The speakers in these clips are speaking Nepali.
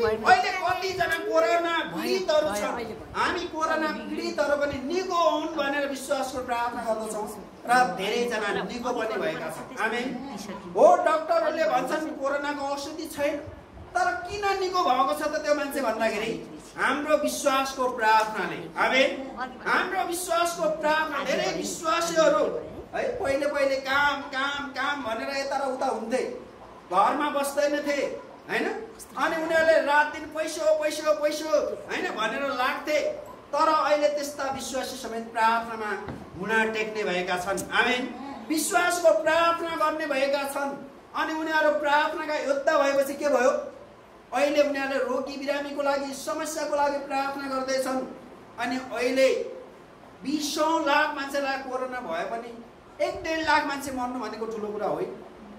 अहिले कतिजना कोरोना पीडितहरू छन्, हामी कोरोना पीडितहरू पनि निको हुन् भनेर विश्वासको प्रार्थना गर्दछौँ र धेरैजना निको पनि भएका छन्। आमेन। हो, डाक्टरहरूले भन्छन् कोरोनाको औषधि छैन, तर किन निको भएको छ त त्यो मान्छे भन्दाखेरि हाम्रो विश्वासको प्रार्थनाले। आमेन। हाम्रो विश्वासको प्रार्थना। धेरै विश्वासीहरू है पहिले पहिले काम काम काम भनेर यता र उता हुन्थे, घरमा बस्दैनथे हैन, अनि उनीहरूले रात दिन पैसा पैसा पैसा हैन भनेर लाग्थे, तर अहिले त्यस्ता विश्वासी समेत प्रार्थनामा मुना टेक्ने भएका छन्। आमेन। विश्वासको प्रार्थना गर्ने भएका छन्, अनि उनीहरू प्रार्थनाका योद्धा भएपछि के भयो, अहिले उनीहरूले रोगी बिरामीको लागि समस्याको लागि प्रार्थना गर्दैछन्। अनि अहिले 20 लाख मान्छेलाई कोरोना भए पनि 1.5 लाख मान्छे मर्नु भनेको ठुलो कुरा होइन,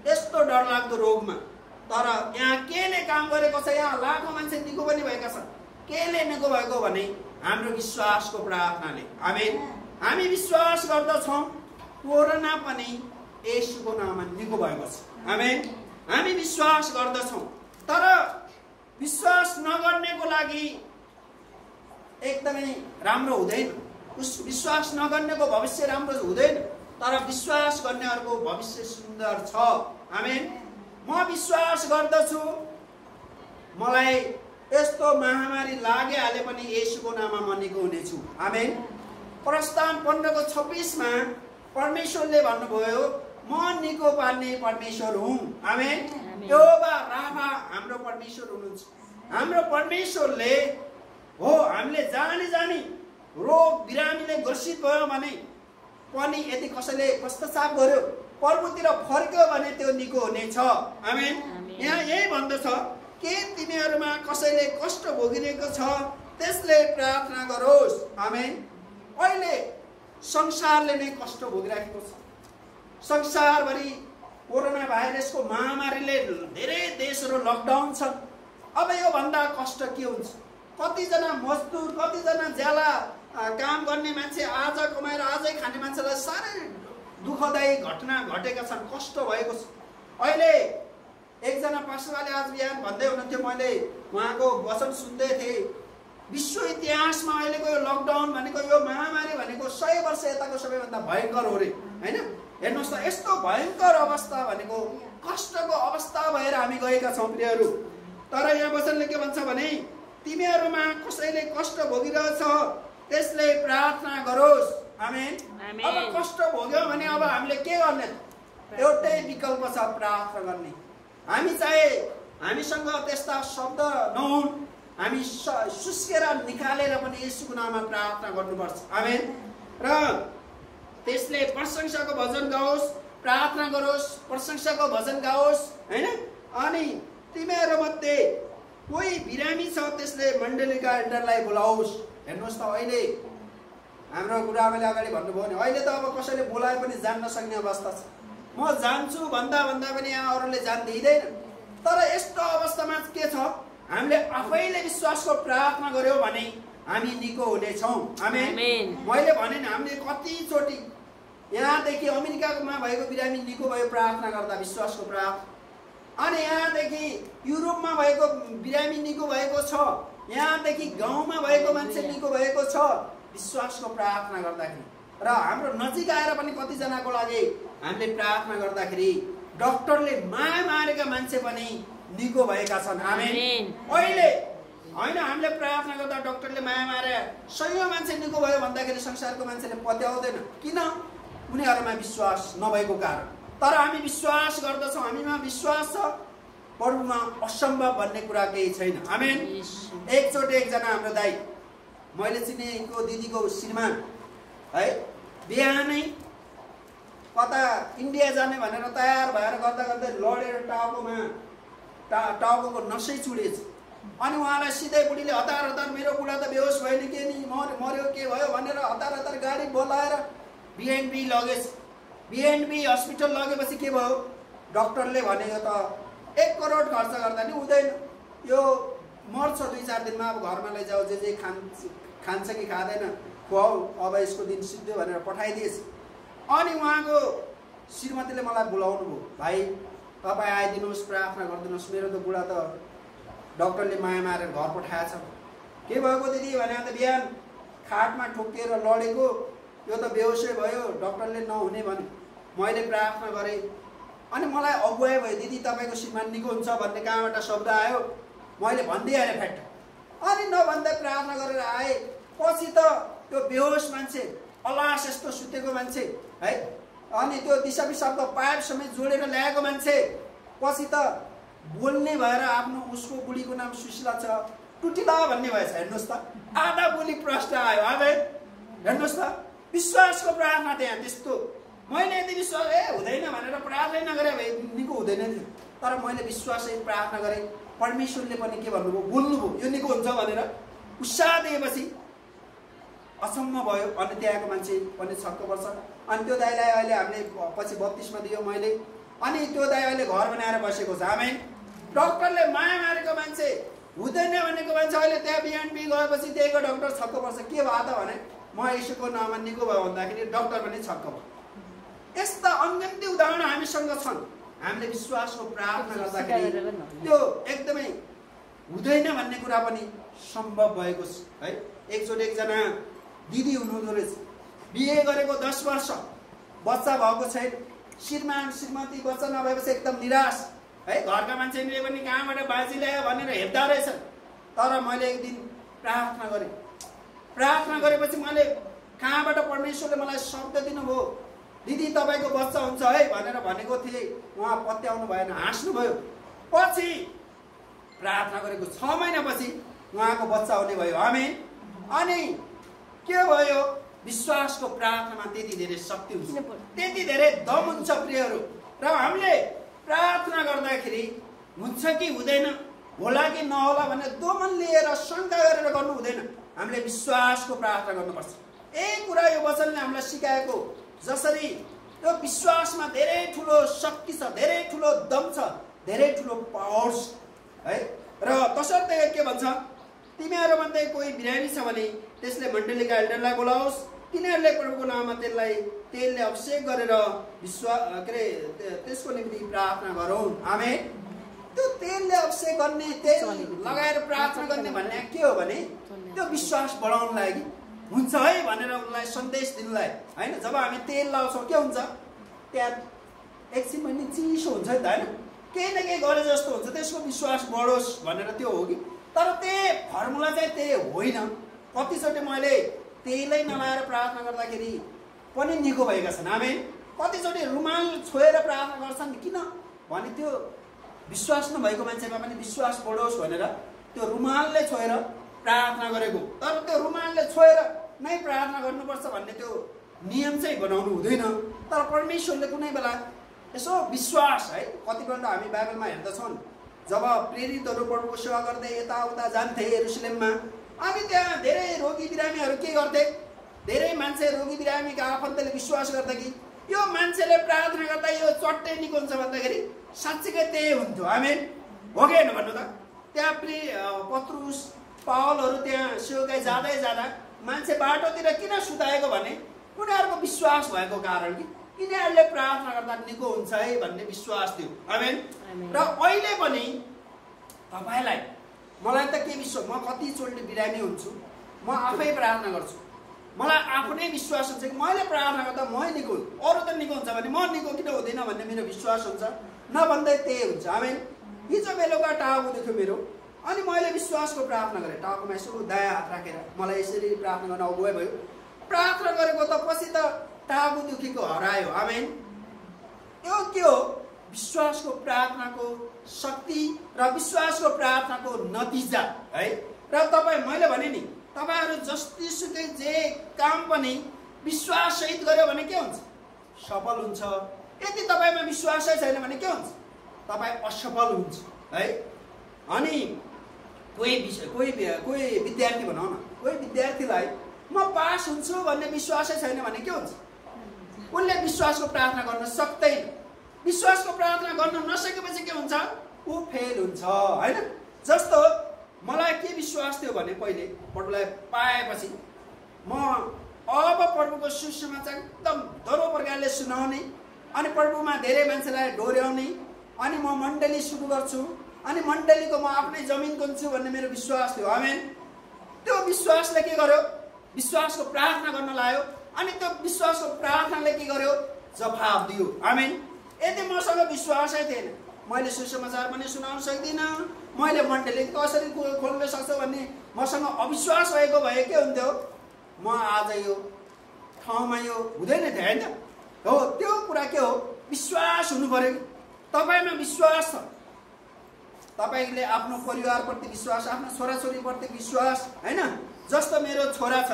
यस्तो डरलाग्दो रोगमा। तर यहाँ केले काम गरेको छ, यहाँ लाखौं मान्छे निको पनि भएका छन्। केले निको भएको भने हाम्रो विश्वासको प्रार्थनाले। आमेन। हामी विश्वास गर्दछौँ कोरोना पनि येशूको नाममा निको भएको छ। आमेन। हामी विश्वास गर्दछौँ, तर विश्वास नगर्नेको लागि एकदमै राम्रो हुँदैन। उस विश्वास नगर्नेको भविष्य राम्रो हुँदैन, तर विश्वास गर्नेहरूको भविष्य सुन्दर छ। आमेन। म विश्वास गर्दछु मलाई यस्तो महामारी लागिहाले पनि येशूको नाममा म निको हुनेछु। आमेन। प्रस्थान 15:26 मा परमेश्वरले भन्नुभयो, म निको पार्ने परमेश्वर हुँ। आमेन। यहोवा राफा हाम्रो परमेश्वर हुनुहुन्छ। हाम्रो परमेश्वरले हो, हामीले जानी जानी रोग बिरामीले ग्रसित भयो भने पनि यदि कसैले पश्चाताप गर्यो, प्रभुतिर फर्क्यो भने त्यो निको हुनेछ। आमेन। यहाँ यही भन्दछ, के तिमीहरूमा कसैले कष्ट भोगिरहेको छ त्यसले प्रार्थना गरोस्। आमेन। अहिले संसारले नै कष्ट भोगिरहेको छ। संसारभरि कोरोना भाइरसको महामारीले धेरै देशहरू लकडाउन छन्। अब यो भन्दा कष्ट के हुन्छ? कतिजना मजदुर, कतिजना ज्याला काम गर्ने मान्छे, आज कमाएर आजै खाने मान्छेलाई साह्रै दुःखदायी घटना घटेका छन्, कष्ट भएको छ। अहिले एकजना पास्टरले आज बिहान भन्दै हुनुहुन्थ्यो, मैले उहाँको वचन सुन्दै थिएँ, विश्व इतिहासमा अहिलेको यो लकडाउन भनेको, यो महामारी भनेको 100 वर्ष यताको सबैभन्दा भयङ्कर हो रे हैन। हेर्नुहोस् त, यस्तो भयङ्कर अवस्था भनेको कष्टको अवस्था भएर हामी गएका छौँ प्रियहरू। तर यहाँ वचनले के भन्छ भने, तिमीहरूमा कसैले कष्ट भोगिरहेछ त्यसले प्रार्थना गरोस्। आमेन। अब कष्ट भोग्यो भने अब हामीले के गर्ने? एउटै विकल्प छ, प्रार्थना गर्ने। हामी चाहे हामीसँग त्यस्ता शब्द नहुन्, हामी सुस्केर निकालेर पनि येशूको नाममा प्रार्थना गर्नुपर्छ। आमेन। र त्यसले प्रशंसाको भजन गाओस्, प्रार्थना गरोस्, प्रशंसाको भजन गाओस् हैन। अनि तिमीहरू मध्ये कोही बिरामी छ त्यसले मण्डलीका एल्डरलाई बोलाओस्। हेर्नुहोस् त, अहिले हाम्रो गुरुआमाले अगाडि भन्नुभयो भने अहिले त अब कसैले बोलाए पनि जान्न सक्ने अवस्था छ। म जान्छु भन्दा भन्दा पनि यहाँ अरूले जान दिँदैन। तर यस्तो अवस्थामा के छ, हामीले आफैले विश्वासको प्रार्थना गर्यो भने हामी निको हुनेछौँ। आमेन। मैले भने नि, हामीले कतिचोटि यहाँदेखि अमेरिकामा भएको बिरामी निको भयो प्रार्थना गर्दा, विश्वासको प्रार्थना। अनि यहाँदेखि युरोपमा भएको बिरामी निको भएको छ, यहाँदेखि गाउँमा भएको मान्छे निको भएको छ विश्वासको प्रार्थना गर्दाखेरि। र हाम्रो नजिक आएर पनि कतिजनाको लागि हामीले प्रार्थना गर्दाखेरि डाक्टरले माया मारेका मान्छे पनि निको भएका छन्। आमेन। अहिले होइन, हामीले प्रार्थना गर्दा डाक्टरले माया मारे 100 मान्छे निको भयो भन्दाखेरि संसारको मान्छेले पत्याउँदैन। किन? उनीहरूमा विश्वास नभएको कारण। तर हामी विश्वास गर्दछौँ, हामीमा विश्वास छ, प्रभुमा असम्भव भन्ने कुरा केही छैन। आमेन। एकचोटि एकजना हाम्रो दाइ, मैले चिनेको दिदीको श्रीमान है, बिहानै कता इन्डिया जाने भनेर तयार भएर गर्दा गर्दै लडेर टाउकोको नसै चुडेछ। अनि उहाँलाई सिधै बुढीले हतार हतार, मेरो बुढा त बेहोस भयो नि, के नि मर्यो के भयो भनेर हतार हतार गाडी बोलाएर बिएनबी लगेछ। बिएनबी हस्पिटल लगेपछि के भयो, डाक्टरले भनेको त 1 करोड खर्च गर्दा नि हुँदैन, यो मर्छ 2-4 दिनमा, अब घरमा लैजाऊ, जे खान्छ कि खाँदैन खुवाऊ, अब यसको दिन सिद्धो भनेर पठाइदिएछ। अनि उहाँको श्रीमतीले मलाई बोलाउनु भयो, भाइ तपाईँ आइदिनुहोस्, प्रार्थना गरिदिनुहोस्, मेरो त बुढा त डाक्टरले माया मारेर घर पठाएछ। के भएको दिदी भने त बिहान खाटमा ठोकिएर लडेको, यो त बेहोसै भयो, डाक्टरले नहुने भने। मैले प्रार्थना गरेँ अनि मलाई अगुवाई भयो, दिदी तपाईँको श्रीमान निको हुन्छ भन्ने कहाँबाट शब्द आयो। मैले भनिदिइहालेँ फ्याक्ट। अनि नभन्दै प्रार्थना गरेर आएँ। पछि त त्यो बेहोस मान्छे, अलास यस्तो सुतेको मान्छे है, अनि त्यो दिशा पिसाबको पाइप समेत जोडेर ल्याएको मान्छे पछि त बोल्ने भएर आफ्नो उसको बुढीको नाम सुशीला छ, टुटिला भन्ने भएछ। हेर्नुहोस् त, आधा बोली प्रश्न आयो। आमेन। हेर्नुहोस् त, विश्वासको प्रार्थना त्यहाँ त्यस्तो। मैले यदि विश्वास हुँदैन भनेर प्रार्थना नगरे भए निको हुँदैन थियो। तर मैले विश्वासै प्रार्थना गरेँ। परमेश्वरले पनि के भन्नुभयो, बोल्नुभयो यो निको हुन्छ भनेर। उत्साह दिएपछि अचम्म भयो। अनि त्यहाँको मान्छे पनि छक्क पर्छ। अनि त्यो दाइलाई अहिले हामीले पछि 32 दियो मैले। अनि त्यो दाइ अहिले घर बनाएर बसेको छ। आमेन। डाक्टरले माया मारेको मान्छे, हुँदैन भनेको मान्छे अहिले त्यहाँ बिएनपी गएपछि त्यहीको डाक्टर छक्क पर्छ। के भयो त भने म यसोको नाममा निको भयो भन्दाखेरि डाक्टर पनि छक्क भयो। यस्ता अनगिन्ती उदाहरण हामीसँग छन्। हामीले विश्वासको प्रार्थना गर्दाखेरि त्यो एकदमै हुँदैन भन्ने कुरा पनि सम्भव भएको छ है। एकचोटि एकजना दिदी हुनुहुँदो रहेछ, बिहे गरेको 10 वर्ष, बच्चा भएको छैन। श्रीमान श्रीमती बच्चा नभएपछि एकदम निराश है। घरका मान्छेले पनि कहाँबाट बाजी ल्यायो भनेर हेप्दा रहेछ। तर मैले एक दिन प्रार्थना गरेँ। प्रार्थना गरेपछि मैले कहाँबाट परमेश्वरले मलाई शब्द दिनुभयो, दिदी तपाईँको बच्चा हुन्छ है भनेर भनेको थिएँ। उहाँ पत्याउनु भएन, हाँस्नुभयो। पछि प्रार्थना गरेको 6 महिनापछि उहाँको बच्चा हुने भयो। आमेन। अनि के भयो, विश्वासको प्रार्थनामा त्यति धेरै शक्ति हुन्छ, त्यति धेरै दम हुन्छ प्रियहरू। र हामीले प्रार्थना गर्दाखेरि हुन्छ कि हुँदैन, होला कि नहोला भनेर दोमन लिएर शङ्का गरेर गर्नु हुँदैन। हामीले विश्वासको प्रार्थना गर्नुपर्छ। यही कुरा यो वचनले हामीलाई सिकाएको। जसरी त्यो विश्वासमा धेरै ठुलो शक्ति छ, धेरै ठुलो दम छ, धेरै ठुलो पावर छ है। र तसर्थ के भन्छ, तिमीहरूमध्ये कोही बिरामी छ भने त्यसले मण्डलीका एल्डरलाई बोलाओस्, तिनीहरूले प्रभुको नाममा तेलले अभिषेक गरेर त्यसको निम्ति प्रार्थना गरौँ। आमेन। त्यो तेलले अभिषेक गर्ने, तेल लगाएर प्रार्थना गर्ने भन्ने के हो भने त्यो विश्वास बढाउन लागि हुन्छ है भनेर उनलाई सन्देश दिनलाई हैन। जब हामी तेल लाउँछौँ के हुन्छ, त्यहाँ एकछिन पनि चिसो हुन्छ नि त हैन, केही न केही गरे जस्तो हुन्छ, त्यसको विश्वास बढोस् भनेर त्यो हो कि। तर त्यही फर्मुला चाहिँ त्यही होइन। कतिचोटि मैले तेलै नलाएर प्रार्थना गर्दाखेरि पनि निको भएका छन्। आमेन। कतिचोटि रुमाल छोएर प्रार्थना गर्छन्, किन भने त्यो विश्वास नभएको मान्छेमा पनि विश्वास बढोस् भनेर त्यो रुमालले छोएर प्रार्थना गरेको। तर त्यो रुमालले छोएर नै प्रार्थना गर्नुपर्छ भन्ने त्यो नियम चाहिँ बनाउनु हुँदैन। तर परमेश्वरले कुनै बेला यसो विश्वास है, कतिपल्ट हामी बाइबलमा हेर्दछौँ, जब प्रेरितहरू प्रभुको सेवा गर्दै यताउता जान्थे यरुशलेममा, अनि त्यहाँ धेरै रोगी बिरामीहरू के गर्थे, धेरै मान्छे रोगी बिरामीका आफन्तले विश्वास गर्दा कि यो मान्छेले प्रार्थना गर्दा यो चट्टै निको हुन्छ भन्दाखेरि साँच्चीकै त्यही हुन्थ्यो। आमेन। हो कि होइन भन्नु त। त्यहाँ पत्रुस पावलहरू त्यहाँ सेवकाई जाँदै जाँदा मान्छे बाटोतिर किन सुताएको भने उनीहरूको विश्वास भएको कारण कि यिनीहरूले प्रार्थना गर्दा निको हुन्छ है भन्ने विश्वास थियो। आमेन। र अहिले पनि तपाईलाई मलाई त के विश्वास, म कतिचोटि बिरामी हुन्छु, म आफै प्रार्थना गर्छु। मलाई आफ्नै विश्वास हुन्छ कि मैले प्रार्थना गर्दा म निको हुन्छु, अरू त निको हुन्छ भने म निको किन हुँदैन भन्ने मेरो विश्वास हुन्छ। नभन्दै त्यही हुन्छ। आमेन। हिजो बेलुका टाउको दुख्यो मेरो, अनि मैले विश्वासको प्रार्थना गरेँ। टाउकोमा यसो दायाँ हात राखेर मलाई यसरी प्रार्थना गर्न अगुवाई भयो। प्रार्थना गरेको त पछि त टाउको दुखेको हरायो। आमेन। यो के हो, विश्वासको प्रार्थनाको शक्ति र विश्वासको प्रार्थनाको नतिजा है। र मैले भने नि, तपाईहरु जतिसुकै जे काम पनि विश्वास सहित गर्यो भने के हुन्छ, सफल हुन्छ। यदि तपाईमा विश्वासै छैन भने के हुन्छ, तपाई असफल हुन्छ है। अनि कोही विद्यार्थी भनौँ न, कोही विद्यार्थीलाई म पास हुन्छु भन्ने विश्वासै छैन भने के हुन्छ, उनले विश्वासको प्रार्थना गर्न सक्दैन। विश्वासको प्रार्थना गर्न नसकेपछि के हुन्छ, ऊ फेल हुन्छ हैन। जस्तो मलाई के विश्वास थियो भने पहिले प्रभुलाई पाएपछि म अब प्रभुको सुसमाचार एकदम दरो प्रकारले सुनाउने, अनि प्रभुमा धेरै मान्छेलाई डोर्याउने, अनि म मण्डली सुरु गर्छु, अनि मण्डलीको म आफ्नै जमिन किन्छु भन्ने मेरो विश्वास थियो। आमेन। त्यो विश्वासले के गर्यो? विश्वासको प्रार्थना गर्न लायो अनि त्यो विश्वासको प्रार्थनाले के गर्यो? जवाफ दियो। आमेन। यदि मसँग विश्वासै थिएन, मैले सुसमाचार पनि सुनाउन सक्दिनँ, मैले मण्डली कसरी खोल्न सक्छु भन्ने मसँग अविश्वास भएको भए के हुन्थ्यो? म आज यो ठाउँमा यो हुँदैन थियो हैन? हो, त्यो कुरा के हो? विश्वास हुनु पर्यो। तपाईमा विश्वास छ, तपाईले आफ्नो परिवारप्रति विश्वास, आफ्नो छोराछोरीप्रति विश्वास, हैन? जस्तो मेरो छोरा छ,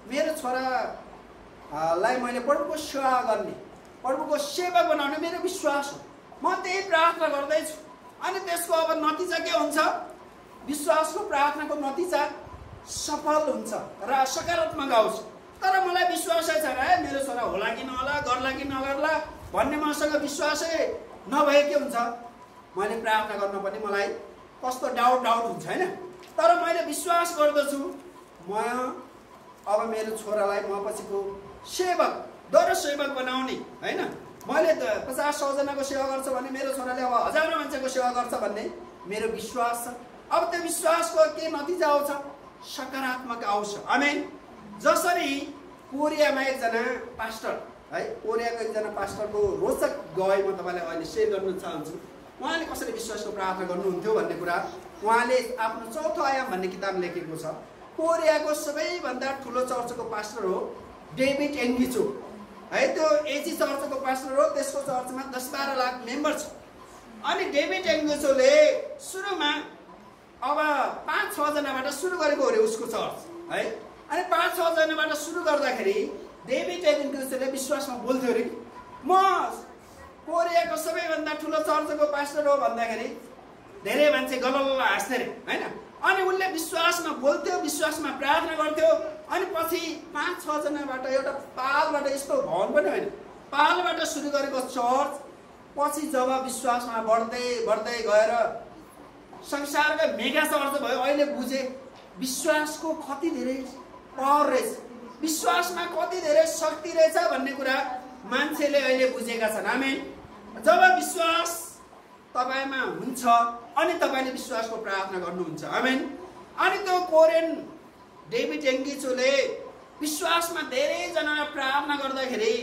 मेरो छोरालाई मैले प्रभुको सेवा गर्ने, प्रभुको सेवक बनाउने मेरो विश्वास हो। म त्यही प्रार्थना गर्दैछु अनि त्यसको अब नतिजा के हुन्छ? विश्वासको प्रार्थनाको नतिजा सफल हुन्छ र सकारात्मक आउँछ। तर मलाई विश्वासै छैन है मेरो छोरा होला कि नहोला, गर्ला कि नगर्ला भन्ने मसँग विश्वासै नभए के हुन्छ? मैले प्रार्थना गर्न पनि मलाई कस्तो डाउट हुन्छ हैन? तर मैले विश्वास गर्दछु म अब मेरो छोरालाई म पछिको सेवक, दर सेवक बनाउने, हैन? मैले 50-100 जनाको सेवा गर्छु भने मेरो छोराले अब हजारौं मान्छेको सेवा गर्छ भन्ने मेरो विश्वास छ। अब त्यो विश्वासको के नतिजा आउँछ? सकारात्मक आउँछ। आमेन। जसरी कोरियामा एकजना पास्टर है, कोरियाको एकजना पास्टरको रोचक गवाई म तपाईलाई अहिले शेयर गर्न चाहन्छु। उहाँले कसरी विश्वासको प्रार्थना गर्नुहुन्थ्यो भन्ने कुरा उहाँले आफ्नो चौथो आयाम भन्ने किताब लेखेको छ। कोरियाको सबैभन्दा ठुलो चर्चको पास्टर हो डेभिड एङ्गिचो है। त्यो एजी चर्चको पास्टर हो, त्यसको चर्चमा 10-12 लाख मेम्बर छ। अनि डेभिड एङ्गिचोले सुरुमा अब 5-6 जनाबाट सुरु गरेको हो रे उसको चर्च है। अनि 5-6 जनाबाट सुरु गर्दाखेरि डेभिड एङ्गिचोले विश्वासमा बोल्थ्यो रे, म कोरियाको सबैभन्दा ठुलो चर्चको पास्टर हो भन्दाखेरि धेरै मान्छे गलल्ल हाँस्थे रे, हैन? अनि उनले विश्वासमा बोल्थ्यो, विश्वासमा प्रार्थना गर्थ्यो। अनि पछि 5-6 जनाबाट एउटा पालबाट, यस्तो भवन पनि होइन, पालबाट सुरु गरेको चर्च पछि जब विश्वासमा बढ्दै बढ्दै गएर संसारकै मेगा चर्च भयो। अहिले बुझे विश्वासको कति धेरै पावर रहेछ, विश्वासमा कति धेरै शक्ति रहेछ भन्ने कुरा मान्छेले अहिले बुझेका छन्। आमेन। जब विश्वास तपाईमा हुन्छ अनि तपाईले विश्वासको प्रार्थना गर्नुहुन्छ। आमेन। अनि त्यो कोरियन डेभिड एङ्गिचोले विश्वासमा धेरै जनालाई प्रार्थना गर्दाखेरि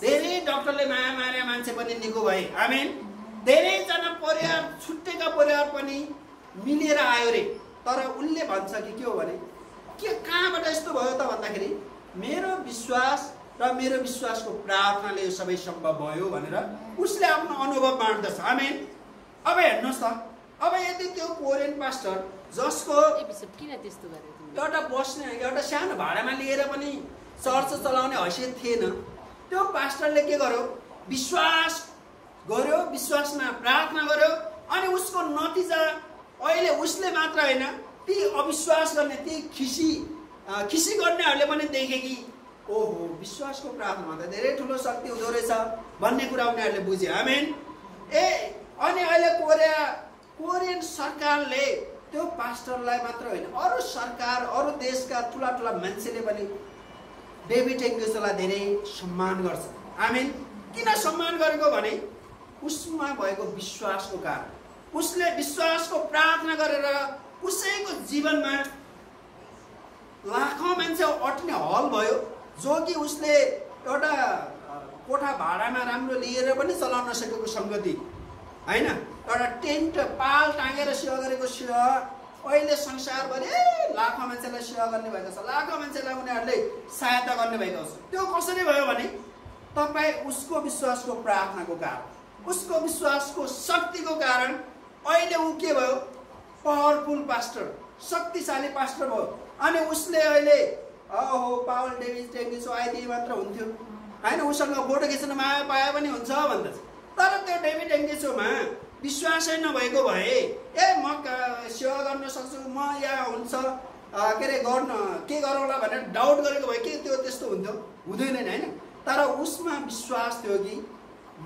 धेरै डाक्टरले माया मारे मान्छे पनि निको भए। आमेन। धेरै जना परिवार, छुट्टेका परिवार पनि मिलेर आयो रे। तर उनले भन्छ कि के हो भने, के कहाँबाट यस्तो भयो त भन्दाखेरि मेरो विश्वास र मेरो विश्वासको प्रार्थनाले यो सबै सम्भव भयो भनेर उसले आफ्नो अनुभव बाँड्दछ। आमेन। अब हेर्नुहोस् त, अब यदि त्यो कोरियन पास्टर जसको किन त्यस्तो गरे, एउटा बस्ने, एउटा सानो भाडामा लिएर पनि चर्च चलाउने हैसियत थिएन, त्यो पास्टरले के गर्यो? विश्वास गर्यो, विश्वासमा प्रार्थना गर्यो। अनि उसको नतिजा अहिले उसले मात्र होइन, ती अविश्वास गर्ने, ती खिसी गर्नेहरूले पनि देखे कि ओहो, विश्वासको प्रार्थनामा त धेरै ठुलो शक्ति हुँदो रहेछ भन्ने कुरा उनीहरूले बुझे। आमेन। अनि अहिले कोरियन सरकारले त्यो पास्टरलाई मात्र होइन, अरू सरकार, अरू देशका ठुला ठुला मान्छेले पनि डेभिड एङ्गिचोलाई धेरै सम्मान गर्छ। आमेन। किन सम्मान गरेको भने उसमा भएको विश्वासको कारण। उसले विश्वासको प्रार्थना गरेर उसैको जीवनमा लाखौं मान्छे अट्ने हल भयो, जो कि उसले एउटा कोठा भाडामा राम्रो लिएर पनि चलाउन सकेको संगति हैन, एउटा टेन्ट पाल टाँगेर सेवा गरेको सेवा अहिले संसारभरि लाखौं मान्छेलाई सेवा गर्ने भएको छ, लाखौं मान्छेलाई उनीहरूले सहायता गर्ने भएको छ। त्यो कसरी भयो भने तपाईँ उसको विश्वासको प्रार्थनाको कारण, उसको विश्वासको शक्तिको कारण अहिले ऊ के भयो? पावरफुल पास्टर, शक्तिशाली पास्टर भयो। अनि उसले अहिले ओहो, पावल डेभिड एङ्गिचो आइदिए मात्र हुन्थ्यो हैन, उसँग फोटो खिच्न पाए पनि हुन्छ भन्दछ। तर त्यो डेभिड एङ्गिचोमा विश्वासै नभएको भए म सेवा गर्न सक्छु, म यहाँ हुन्छ के अरे के गरौँला भनेर डाउट गरेको भए के त्यो त्यस्तो हुन्थ्यो? हुँदैन नि हैन। तर उसमा विश्वास थियो कि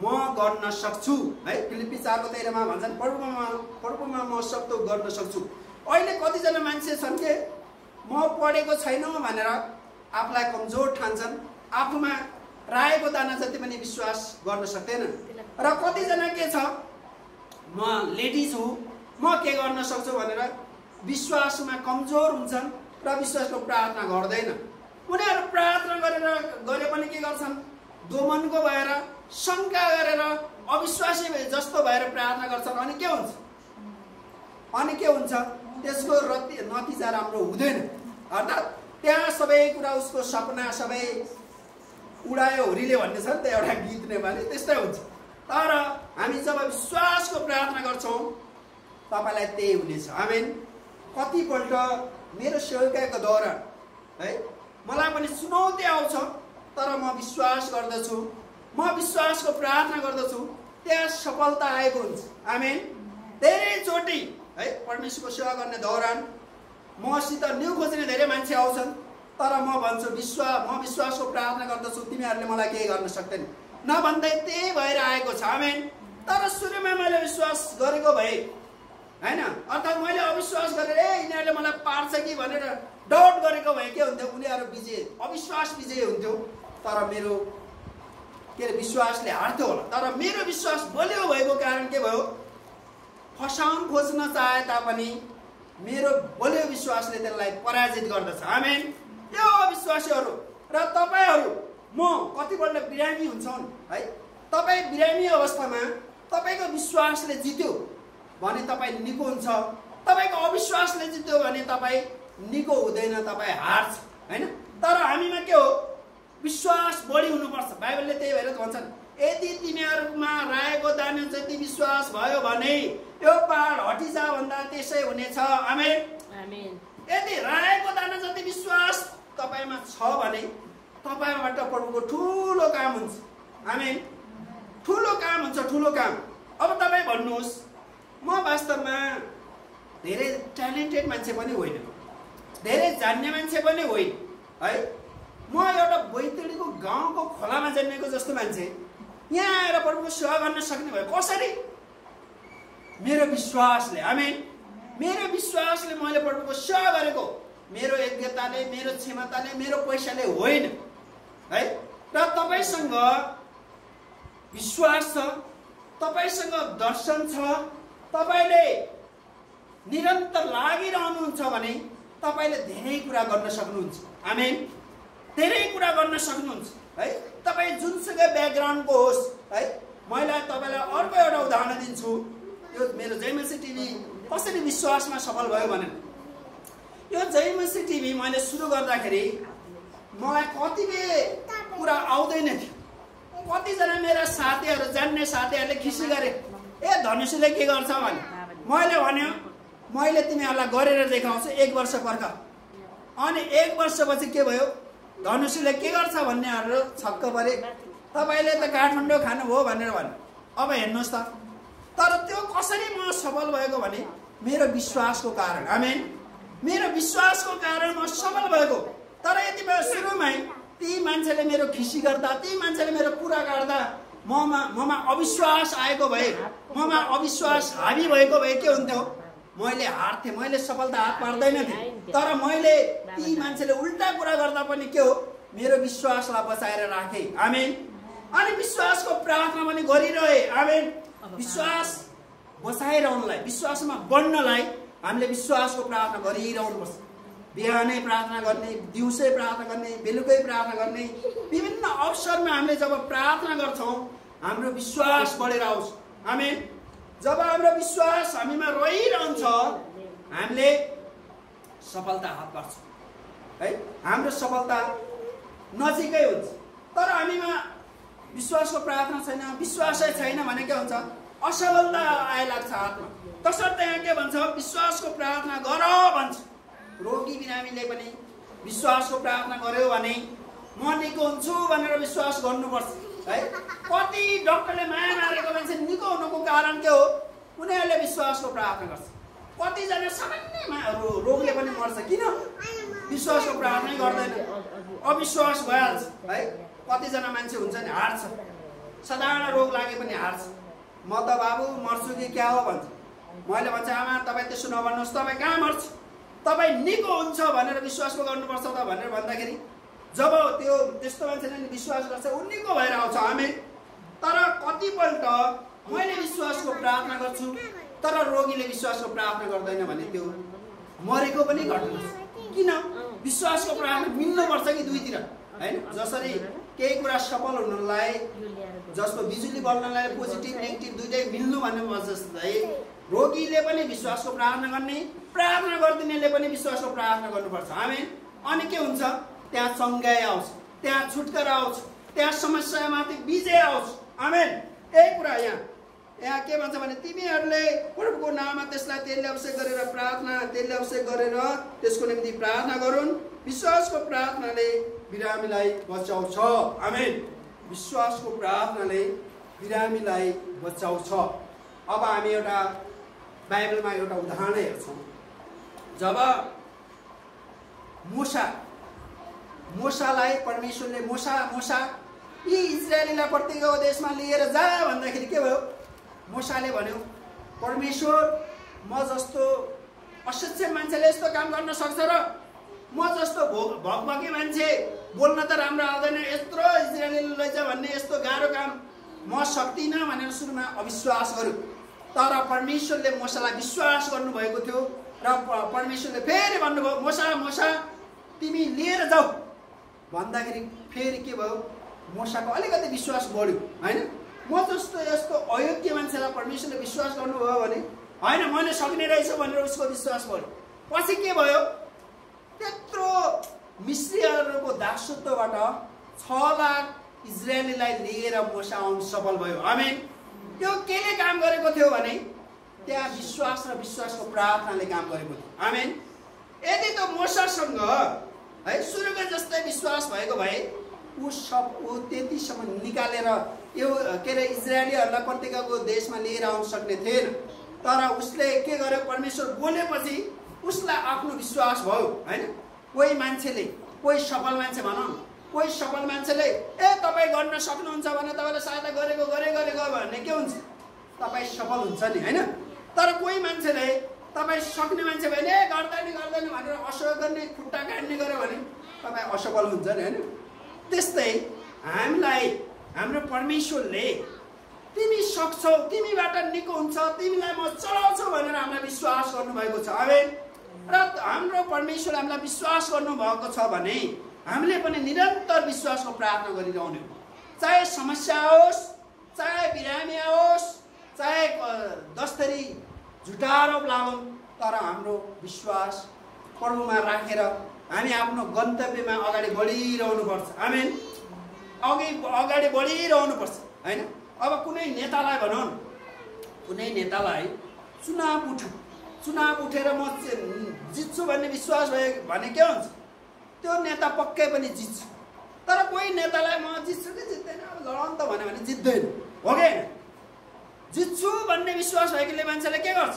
म गर्न सक्छु है। फिलिप्पी 4:13 भन्छन्, प्रभुमा म सब थोक गर्न सक्छु। अहिले कतिजना मान्छे छन् के म पढेको छैन भनेर आफूलाई कमजोर ठान्छन्, आफूमा राएको दाना जति पनि विश्वास गर्न सक्दैन। र कतिजना के छ, म लेडिज हुँ, म म के गर्न सक्छु भनेर विश्वासमा कमजोर हुन्छन् र विश्वासको प्रार्थना गर्दैन। उनीहरू प्रार्थना गरे पनि के गर्छन्? दोमनको भएर, शङ्का गरेर, अविश्वासी जस्तो भएर प्रार्थना गर्छन्। अनि के हुन्छ? त्यसको नतिजा राम्रो हुँदैन। अर्थात् त्यहाँ सबै कुरा उसको सपना सबै उडायो हुरीले भन्ने छ नि त एउटा गीत नेपाली, त्यस्तै हुन्छ। तर हामी जब विश्वासको प्रार्थना गर्छौँ तपाईलाई त्यही हुनेछ। आमेन। कतिपल्ट मेरो सेवकाईको दौरान है मलाई पनि चुनौती आउँछ, तर म विश्वास गर्दछु, म विश्वासको प्रार्थना गर्दछु, त्यहाँ सफलता आएको हुन्छ। आमेन। धेरैचोटि है परमेश्वरको सेवा गर्ने दौरान मसित न्यु खोज्ने धेरै मान्छे आउँछन्, तर म भन्छु म विश्वासको प्रार्थना गर्दछु, तिमीहरूले मलाई केही गर्न सक्दैन नभन्दै त्यही भएर आएको छ। आमेन। तर सुरुमा मैले विश्वास गरेको भए हैन, अर्थात् मैले अविश्वास गरेर यिनीहरूले मलाई पार्छ कि भनेर डाउट गरेको भए के हुन्थ्यो? उनीहरू अविश्वास विजय हुन्थ्यो, तर मेरो विश्वासले हार्थ्यो होला। तर मेरो विश्वास बलियो भएको कारण के भयो? फसाउन खोज्न चाहे तापनि मेरो बलियो विश्वासले त्यसलाई पराजित गर्दछ। आमेन। यो विश्वासीहरू र तपाईहरू म कतिपल्ट बिरामी हुन्छन् है। तपाईँ बिरामी अवस्थामा तपाईको विश्वासले जित्यो भने तपाईँ निको हुन्छ, तपाईको अविश्वासले जित्यो भने तपाईँ निको हुँदैन, तपाईँ हार्छ हैन। तर हामीमा के हो? विश्वास बढी हुनुपर्छ। बाइबलले त्यही भएर भन्छन्, यदि तिमीहरूमा राएको दाना जति विश्वास भयो भने यो पहाड हटिजा भन्दा त्यसै हुनेछ। आमेन। आमेन। यदि राएको दाना जति विश्वास तपाईमा छ भने तपाईबाट प्रभुको ठुलो काम हुन्छ। आमेन। ठुलो काम हुन्छ, ठुलो काम। अब तपाईँ भन्नुहोस्, म वास्तवमा धेरै ट्यालेन्टेड मान्छे पनि होइन, धेरै जान्ने मान्छे पनि होइन है। म एउटा बैतडीको गाउँको खोलामा जन्मेको जस्तो मान्छे यहाँ आएर प्रभुको सेवा गर्न सक्ने भयो कसरी? मेरो विश्वासले। आमेन। मेरो विश्वासले मैले प्रभुको सेवा गरेको, मेरो योग्यताले, मेरो क्षमताले, मेरो पैसाले होइन है। र तपाईसँग विश्वास छ, तपाईसँग दर्शन छ, तपाईले निरन्तर लागिरहनुहुन्छ भने तपाईले धेरै कुरा गर्न सक्नुहुन्छ। आमेन। धेरै कुरा गर्न सक्नुहुन्छ है। तपाईँ जुनसुकै ब्याकग्राउन्डको होस् है। मैले तपाईलाई अर्को एउटा उदाहरण दिन्छु। यो मेरो जयमसी टिभी कसरी विश्वासमा सफल भयो भने, यो जयमसी टिभी मैले सुरु गर्दाखेरि मलाई कतिबेर कुरा आउँदैन थियो। कतिजना मेरा साथीहरू, जान्ने साथीहरूले खिसी गरे, ए धनुषीले के गर्छ भने। मैले भन्यो मैले तिमीहरूलाई गरेर देखाउँछु, 1 वर्ष पर्ख। अनि 1 वर्षपछि के भयो? धनुषीले के गर्छ भन्नेहरू छक्क परे। तपाईँले त काठमाडौँ खानुभयो भनेर भन्यो। अब हेर्नुहोस् त। तर त्यो कसरी म सफल भएको भने मेरो विश्वासको कारण। आमेन। मेरो विश्वासको कारण म सफल भएको। तर यति बेला सुरुमै ती मान्छेले मेरो खिसी गर्दा, ती मान्छेले मेरो कुरा गर्दा ममा अविश्वास आएको भए, ममा अविश्वास हावी भएको भए के हुन्थ्यो? मैले हार्थेँ, मैले सफलता हात पार्दैन थिएँ। तर मैले ती मान्छेले उल्टा कुरा गर्दा पनि के हो? मेरो विश्वासलाई बचाएर राखेँ। आमेन। अनि विश्वासको प्रार्थना पनि गरिरहे। आमेन। विश्वास बचाइरहनुलाई, विश्वासमा बढ्नलाई हामीले विश्वासको प्रार्थना गरिरहनुपर्छ। बिहानै प्रार्थना गर्ने, दिउँसै प्रार्थना गर्ने, बेलुकै प्रार्थना गर्ने, विभिन्न अवसरमा हामीले जब प्रार्थना गर्छौँ हाम्रो विश्वास बढेर आउँछ। आमेन। जब हाम्रो विश्वास हामीमा रहिरहन्छ हामीले सफलता हात पार्छ है। हाम्रो सफलता नजिकै हुन्छ। तर हामीमा विश्वासको प्रार्थना छैन, विश्वासै छैन भने के हुन्छ? असफलता आइलाग्छ हातमा। तसर्थ यहाँ के भन्छ? विश्वासको प्रार्थना गर भन्छ। रोगी बिरामीले पनि विश्वासको प्रार्थना गर्यो भने म निको हुन्छु भनेर विश्वास गर्नुपर्छ है। कति डाक्टरले माया मारेको मान्छे निको हुनुको कारण के हो? उनीहरूले विश्वासको प्रार्थना गर्छ। कतिजना सामान्य रोगले पनि मर्छ, किन? विश्वासको प्रार्थनै गर्दैन, अविश्वास भइहाल्छ है। कतिजना मान्छे हुन्छ नि हार्छ, साधारण रोग लागे पनि हार्छ। म त बाबु मर्छु कि क्या हो भन्छ। मैले भन्छ आमा तपाईँ त्यसो नभन्नुहोस्, तपाईँ कहाँ मर्छ, तपाईँ निको हुन्छ भनेर विश्वास पो गर्नुपर्छ त भनेर भन्दाखेरि जब त्यो त्यस्तो मान्छेले विश्वास गर्छ उ निको भएर आउँछ। आमेन। तर कतिपल्ट मैले विश्वासको प्रार्थना गर्छु, तर रोगीले विश्वासको प्रार्थना गर्दैन भने त्यो मरेको पनि घट्छ। किन? विश्वासको प्रार्थना मिल्नुपर्छ कि दुईतिर, हैन? जसरी केही कुरा सफल हुनलाई, जस्तो बिजुली बल्नलाई पोजिटिभ नेगेटिभ दुईटै मिल्नु भन्ने जस्तै रोगीले पनि विश्वासको प्रार्थना गर्ने, प्रार्थना गर्दिनेले पनि विश्वासको प्रार्थना गर्नुपर्छ। आमेन। अनि के हुन्छ? त्यहाँ चङ्गाइ आउँछ, त्यहाँ छुटकारा आउँछ, त्यहाँ समस्यामाथि विजय आउँछ। आमेन। यही कुरा यहाँ के भन्छ भने तिमीहरूले प्रभुको नाममा त्यसलाई तेलले अभिषेक गरेर तेलले अभिषेक गरेर त्यसको निम्ति प्रार्थना गरून्। विश्वासको प्रार्थनाले बिरामीलाई बचाउँछ। आमेन। विश्वासको प्रार्थनाले बिरामीलाई बचाउँछ। अब हामी एउटा बाइबलमा एउटा उदाहरण हेर्छौँ। जब मूसालाई परमेश्वरले मूसा यी इजरायलीलाई प्रत्येक देशमा लिएर जा भन्दाखेरि के भयो? मूसाले भन्यो, परमेश्वर म जस्तो अशिक्षित मान्छेले यस्तो काम गर्न सक्छ र म जस्तो भगभगी मान्छे बोल्न त राम्रो आउँदैन, यत्रो इजरायलीले लैजा भन्ने यस्तो गाह्रो काम म सक्दिनँ भनेर सुरुमा अविश्वास गर्यो। तर परमेश्वरले मूसालाई विश्वास गर्नुभएको थियो र परमेश्वरले फेरि भन्नुभयो, मूसा तिमी लिएर जाऊ भन्दाखेरि फेरि के भयो? मूसाको अलिकति विश्वास बढ्यो, हैन? म जस्तो यस्तो अयोग्य मान्छेलाई परमेश्वरले विश्वास गर्नुभयो भने होइन मैले सक्ने रहेछु भनेर उसको विश्वास बढ्यो। पछि के भयो? त्यत्रो मिस्रीहरूको दासत्वबाट 6 लाख इजरायलीलाई लिएर मूसा आउन सफल भयो। आमेन। त्यो केले काम गरेको थियो भने त्यहाँ विश्वास र विश्वासको प्रार्थनाले काम गरेको थियो। आमेन। यदि त मूसासँग है सुरुको जस्तै विश्वास भएको भए ऊ त्यतिसम्म निकालेर यो के अरे इजरायलीहरूलाई प्रत्येकको देशमा लिएर आउन सक्ने थिएन। तर उसले के गर्यो? परमेश्वर बोलेपछि उसलाई आफ्नो विश्वास भयो, हैन? कोही मान्छेले, कोही सफल मान्छे भनौँ, कोही सफल मान्छेले तपाईँ गर्न सक्नुहुन्छ भने तपाईँले सहायता गरेको भने के हुन्छ? तपाईँ सफल हुन्छ नि, हैन? तर कोही मान्छेले तपाईँ सक्ने मान्छे भने गर्दैन भनेर असहयोग गर्ने, खुट्टा काट्ने गर्यो भने तपाईँ असफल हुन्छ नि, हैन? त्यस्तै हामीलाई हाम्रो परमेश्वरले तिमी सक्छौ, तिमीबाट निको हुन्छ, तिमीलाई म चलाउँछु भनेर हामीलाई विश्वास गर्नुभएको छ। आमेन। र हाम्रो परमेश्वरले हामीलाई विश्वास गर्नुभएको छ भने हामीले पनि निरन्तर विश्वासको प्रार्थना गरिरहने हो। चाहे समस्या होस्, चाहे बिरामी होस्, चाहे 10 थरी झुटा आरोप लागौँ, तर हाम्रो विश्वास प्रभुमा राखेर हामी आफ्नो गन्तव्यमा अगाडि बढिरहनुपर्छ। आमेन। अगाडि बढिरहनुपर्छ, हैन? अब कुनै नेतालाई भनौँ, कुनै नेतालाई चुनाव उठेर म जित्छु भन्ने विश्वास भयो भने के हुन्छ? त्यो नेता पक्कै पनि जित्छ। तर कोही नेतालाई म जित्छु कि जित्दैन लडौँ त भन्यो भने जित्दैन, हो कि? जित्छु भन्ने विश्वास भएकोले मान्छेले के गर्छ?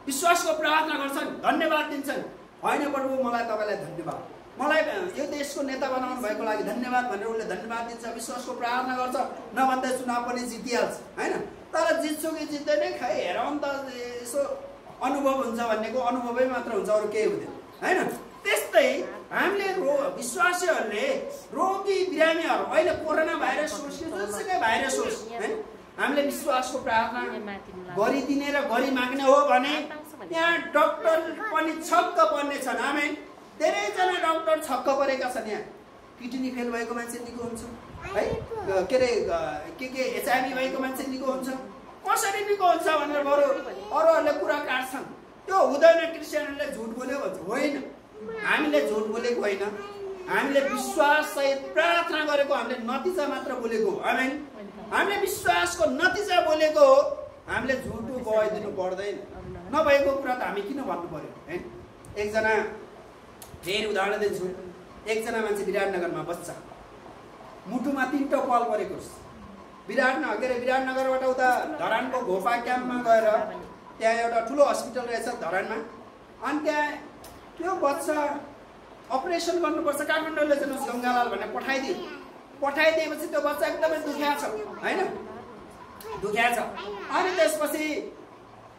विश्वासको प्रार्थना गर्छन्, धन्यवाद दिन्छन्। होइन प्रभु मलाई तपाईँलाई धन्यवाद, मलाई यो देशको नेता बनाउनु भएको लागि धन्यवाद भनेर उसले धन्यवाद दिन्छ, विश्वासको प्रार्थना गर्छ। नभन्दा चुनाव पनि जितिहाल्छ, हैन? तर जित्छु कि जित्दैन खै हेरौँ त, यसो अनुभव हुन्छ भन्नेको अनुभवै मात्र हुन्छ, अरू केही हुँदैन, हैन? त्यस्तै हामीले विश्वासीहरूले रोगी बिरामीहरू अहिले कोरोना भाइरस होस् कि जुनसुकै भाइरस होस्, हैन? हामीले विश्वासको प्रार्थना गरिदिने र गरिमाग्ने हो भने यहाँ डाक्टर पनि छक्क पर्ने छन्। आमेन। धेरैजना डाक्टर छक्क परेका छन्। यहाँ किडनी फेल भएको मान्छे निको हुन्छ, है? के अरे के HIV भएको मान्छे निको हुन्छ। कसरी निको हुन्छ भनेर बरु अरूहरूले कुरा काट्छन्। त्यो हुँदैन, क्रिस्चियनहरूले झुट बोल्यो भन्छ। होइन, हामीले झुट बोलेको होइन, हामीले विश्वाससहित प्रार्थना गरेको, हामीले नतिजा मात्र बोलेको। आमेन। हामीले विश्वासको नतिजा बोलेको हो, हामीले झुटो गइदिनु पर्दैन। नभएको कुरा त हामी किन भन्नु पर्यो, हैन? एकजना फेरि उदाहरण दिन्छु। एकजना मान्छे विराटनगरमा बस्छ, मुटुमा 3 पल परेको छ। विराटनगरबाट उता धरानको घोपा क्याम्पमा गएर त्यहाँ एउटा ठुलो हस्पिटल रहेछ धरानमा, अनि त्यहाँ त्यो बच्चा अपरेसन गर्नुपर्छ, काठमाडौँले जानुहोस् गङ्गालाल भनेर पठाइदिएपछि त्यो बच्चा एकदमै दुख्या छ, हैन? दुख्या छ। अनि त्यसपछि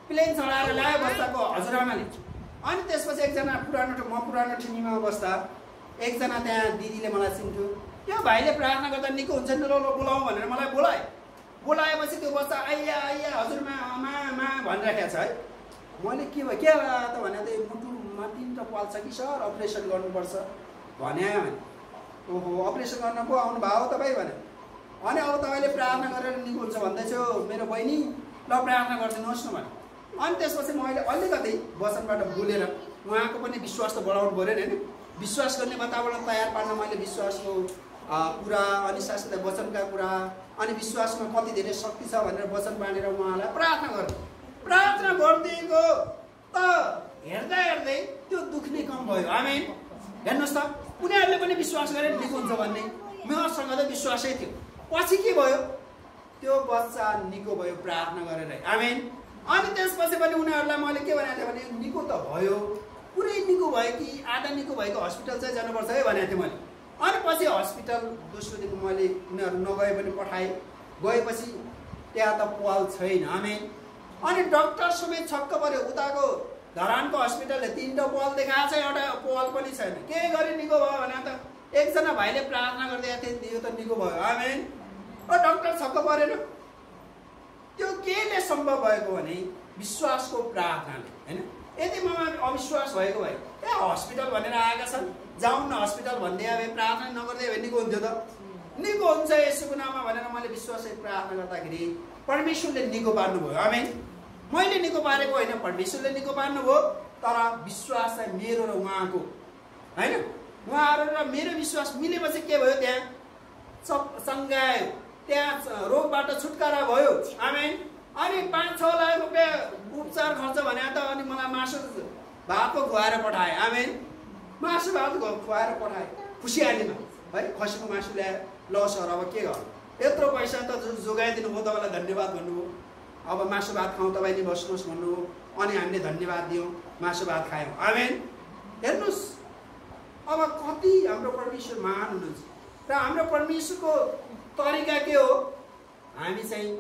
प्लेन चढाएर ल्यायो बच्चाको हजुरआमाले। अनि त्यसपछि एकजना पुरानो ठिनीमा बस्दा एकजना त्यहाँ दिदीले मलाई चिन्थ्यो। त्यो भाइले प्रार्थना गर्दा निको हुन्छ नि, ल बोलाउँ भनेर मलाई बोलाएपछि त्यो बच्चा आइया हजुरमा आमा भनिराखेको छ, है? मैले के भयो के त भने त मुटुमा 3टा पाल छ कि सर अपरेसन गर्नुपर्छ भने ओहो अपरेसन गर्न पो आउनु भयो तपाईँ भने अनि अब तपाईँले प्रार्थना गरेर निको हुन्छ भन्दैछु मेरो बहिनी ल प्रार्थना गरिदिनुहोस् न भने अनि त्यसपछि मैले अलिकति वचनबाट बोलेर उहाँको पनि विश्वास त बढाउनु पऱ्यो नि होइन विश्वास गर्ने वातावरण तयार पार्न मैले विश्वासको कुरा अनि साथसाथै वचनका कुरा अनि विश्वासमा कति धेरै शक्ति छ भनेर वचन बाँडेर उहाँलाई प्रार्थना गरेँ प्रार्थना गरिदिएको त हेर्दा हेर्दै त्यो दुख नै कम भयो आमेन हेर्नुहोस् त उनीहरूले पनि विश्वास गरे निको हुन्छ भन्ने मसँग त विश्वासै थियो पछि के भयो त्यो बच्चा निको भयो प्रार्थना गरेर आमेन अनि त्यसपछि पनि उनीहरूलाई मैले के भनेको थिएँ भने निको त भयो पुरै निको भयो कि आधा निको भएको हस्पिटल चाहिँ जानुपर्छ है भनेको थिएँ मैले अनि पछि हस्पिटल दोस्रो दिन मैले उनीहरू नगए पनि पठाएँ गएपछि त्यहाँ त पाल छैन आमेन अनि डाक्टर समेत छक्क पऱ्यो उताको धरानको हस्पिटलले 3टा पाल देखाएको छ एउटा पाल पनि छैन के गरी निको भयो भने त एकजना भाइले प्रार्थना गरिदिएको थिए यो त निको भयो आमेन डाक्टर छक्क परेन त्यो केले सम्भव भएको भने विश्वासको प्रार्थनाले हैन यदि ममा अविश्वास भएको भए ए हस्पिटल भनेर आएका छन् जाउँ न हस्पिटल भन्दै अब प्रार्थना नगर्दै भए निको हुन्थ्यो त निको हुन्छ यसुको नाममा भनेर मैले विश्वासले प्रार्थना गर्दाखेरि परमेश्वरले निको पार्नुभयो आमेन मैले निको पारेको होइन परमेश्वरले निको पार्नुभयो तर विश्वास चाहिँ मेरो र उहाँको हैन उहाँहरू र मेरो विश्वास मिलेपछि के भयो त्यहाँ सङ्घायो त्यहाँ रोगबाट छुटकारा भयो आमेन अनि 5-6 लाख रुपियाँ उपचार खर्च भने त अनि मलाई मासु भातको खुवाएर पठाए आमेन मासु भात खुवाएर पठाए खुसियालीमा है खसीको मासु ल्याएर ल सर अब के गर्नु यत्रो पैसा त जोगाइदिनु भयो तपाईँलाई धन्यवाद भन्नुभयो अब मासु भात खाउँ तपाईँ नि बस्नुहोस् भन्नुभयो अनि हामीले धन्यवाद दियौँ मासु भात खायौँ आमेन हेर्नुहोस् अब कति हाम्रो परमेश्वर महान हुनुहुन्छ र हाम्रो परमेश्वरको तरिका के हो हामी चाहिँ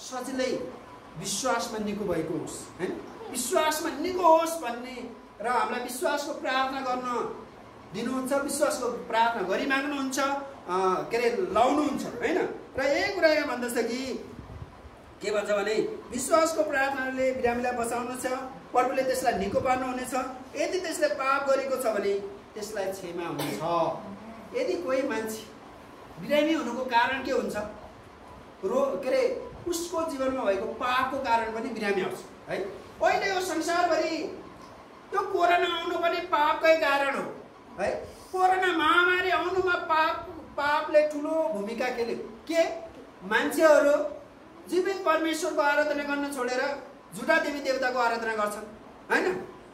सजिलै विश्वासमा निको भएको होस् हैन विश्वासमा निको होस् भन्ने र हामीलाई विश्वासको प्रार्थना गर्न दिनुहुन्छ विश्वासको प्रार्थना गरी माग्नुहुन्छ के अरे लाउनुहुन्छ हैन र यही कुरा यहाँ भन्दछ कि के भन्छ भने विश्वासको प्रार्थनाले बिरामीलाई बचाउनु छ प्रभुले त्यसलाई निको पार्नु हुनेछ यदि त्यसले पाप गरेको छ भने त्यसलाई क्षमा हुन्छ यदि कोही मान्छे बिरामी हुनुको कारण के हुन्छ के अरे उसको जीवनमा भएको पापको कारण पनि बिरामी आउँछ है अहिले यो संसारभरि त्यो कोरोना आउनु पनि पापकै कारण हो है कोरोना महामारी आउनुमा पापले ठुलो भूमिका खेल्यो के मान्छेहरू जीवित परमेश्वरको आराधना गर्न छोडेर झुटा देवी देवताको आराधना गर्छन् हैन